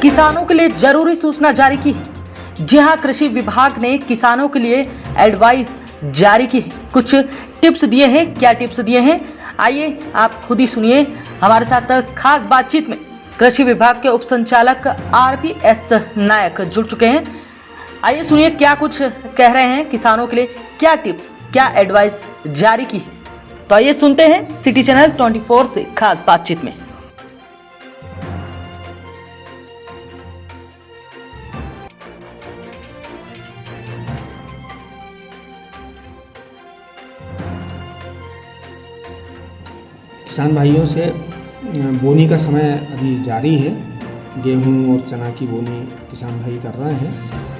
किसानों के लिए जरूरी सूचना जारी की है। जी हां, कृषि विभाग ने किसानों के लिए एडवाइस जारी की है। कुछ टिप्स दिए हैं। क्या टिप्स दिए हैं, आइए आप खुद ही सुनिए। हमारे साथ खास बातचीत में कृषि विभाग के उप संचालक RPS नायक जुड़ चुके हैं। आइए सुनिए क्या कुछ कह रहे हैं। किसानों के लिए क्या टिप्स, क्या एडवाइस जारी की है, तो आइए सुनते हैं सिटी चैनल 24 से खास बातचीत में। किसान भाइयों से बोनी का समय अभी जारी है। गेहूं और चना की बोनी किसान भाई कर रहे हैं।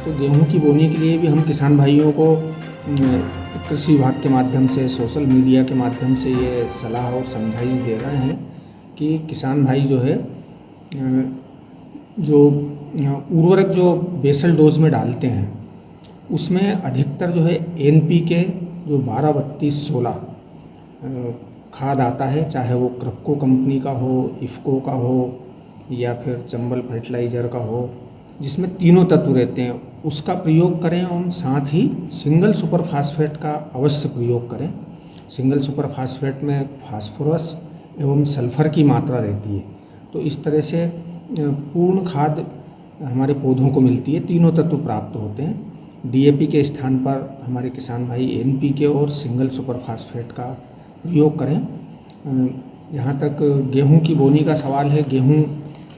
तो गेहूं की बोनी के लिए भी हम किसान भाइयों को कृषि विभाग के माध्यम से, सोशल मीडिया के माध्यम से ये सलाह और समझाइश दे रहे हैं कि किसान भाई जो है जो उर्वरक जो बेसल डोज में डालते हैं उसमें अधिकतर जो है NPK जो 12-32-16 खाद आता है, चाहे वो क्रपको कंपनी का हो, इफ़को का हो या फिर चंबल फर्टिलाइज़र का हो, जिसमें तीनों तत्व रहते हैं, उसका प्रयोग करें। और साथ ही सिंगल सुपर फास्फेट का अवश्य प्रयोग करें। सिंगल सुपर फास्फेट में फास्फोरस एवं सल्फर की मात्रा रहती है। तो इस तरह से पूर्ण खाद हमारे पौधों को मिलती है, तीनों तत्व प्राप्त होते हैं। DAP के स्थान पर हमारे किसान भाई NPK और सिंगल सुपर फास्फेट का प्रयोग करें। जहाँ तक गेहूं की बोनी का सवाल है, गेहूं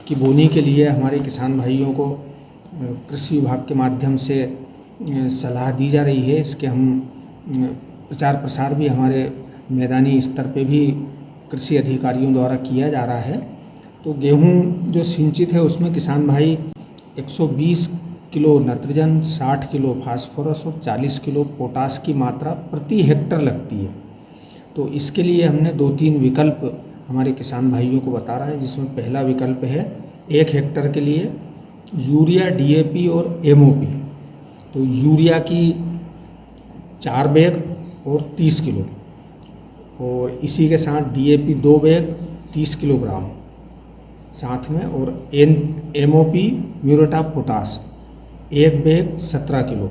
की बोनी के लिए हमारे किसान भाइयों को कृषि विभाग के माध्यम से सलाह दी जा रही है। इसके हम प्रचार प्रसार भी हमारे मैदानी स्तर पे भी कृषि अधिकारियों द्वारा किया जा रहा है। तो गेहूं जो सिंचित है उसमें किसान भाई 120 किलो नाइट्रोजन, 60 किलो फास्फोरस और 40 किलो पोटास की मात्रा प्रति हेक्टर लगती है। तो इसके लिए हमने 2-3 विकल्प हमारे किसान भाइयों को बता रहे हैं, जिसमें पहला विकल्प है 1 हेक्टर के लिए यूरिया, DAP और MOP। तो यूरिया की 4 बैग और 30 किलो, और इसी के साथ DAP 2 बैग 30 किलोग्राम साथ में, और MOP muriate of potash 1 bag 17 kilo,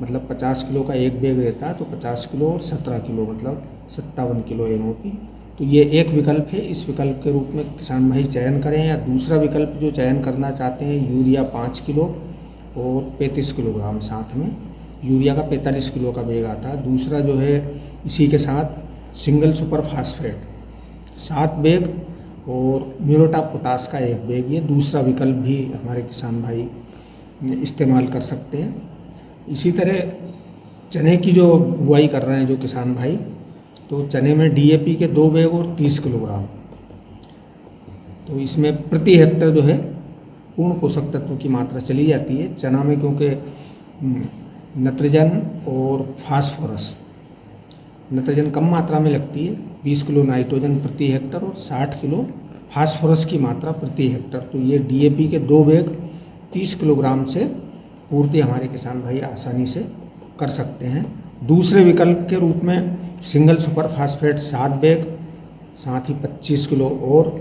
मतलब 50 किलो का 1 बैग रहता है, तो 50 किलो और 17 किलो मतलब 57 किलो MOP। तो ये एक विकल्प है। इस विकल्प के रूप में किसान भाई चयन करें। या दूसरा विकल्प जो चयन करना चाहते हैं, यूरिया 5 किलो और 35 किलोग्राम साथ में, यूरिया का 45 किलो का बैग आता है। दूसरा जो है इसी के साथ सिंगल सुपर फास्फेट 7 बैग और म्यूरेट ऑफ पोटास का 1 बैग, ये दूसरा विकल्प भी हमारे किसान भाई इस्तेमाल कर सकते हैं। इसी तरह चने की जो बुआई कर रहे हैं जो किसान भाई, तो चने में DAP के 2 बैग और 30 किलोग्राम, तो इसमें प्रति हेक्टर जो है पूर्ण पोषक तत्वों की मात्रा चली जाती है। चना में क्योंकि नाइट्रोजन और फास्फोरस, नाइट्रोजन कम मात्रा में लगती है, 20 किलो नाइट्रोजन प्रति हेक्टर और 60 किलो फास्फोरस की मात्रा प्रति हेक्टर। तो ये DAP के 2 बैग 30 किलोग्राम से पूर्ति हमारे किसान भाई आसानी से कर सकते हैं। दूसरे विकल्प के रूप में सिंगल सुपर फास्फेट 7 बैग, साथ ही 25 किलो और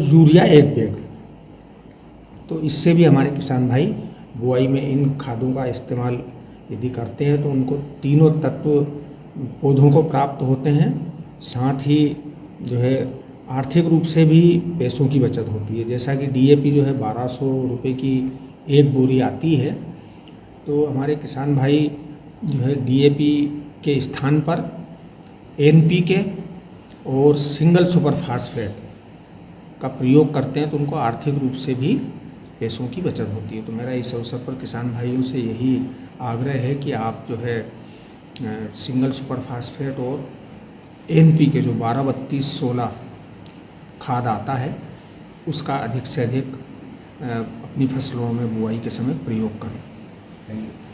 यूरिया 1 बैग। तो इससे भी हमारे किसान भाई बुआई में इन खादों का इस्तेमाल यदि करते हैं तो उनको तीनों तत्व पौधों को प्राप्त होते हैं। साथ ही जो है आर्थिक रूप से भी पैसों की बचत होती है। जैसा कि DAP जो है 1200 रुपये की 1 बोरी आती है, तो हमारे किसान भाई जो है DAP के स्थान पर NPK और सिंगल सुपर फास्फेट का प्रयोग करते हैं, तो उनको आर्थिक रूप से भी पैसों की बचत होती है। तो मेरा इस अवसर पर किसान भाइयों से यही आग्रह है कि आप जो है सिंगल सुपर फास्फेट और NPK जो 12-32-16 खाद आता है, उसका अधिक से अधिक अपनी फसलों में बुआई के समय प्रयोग करें। Thank you.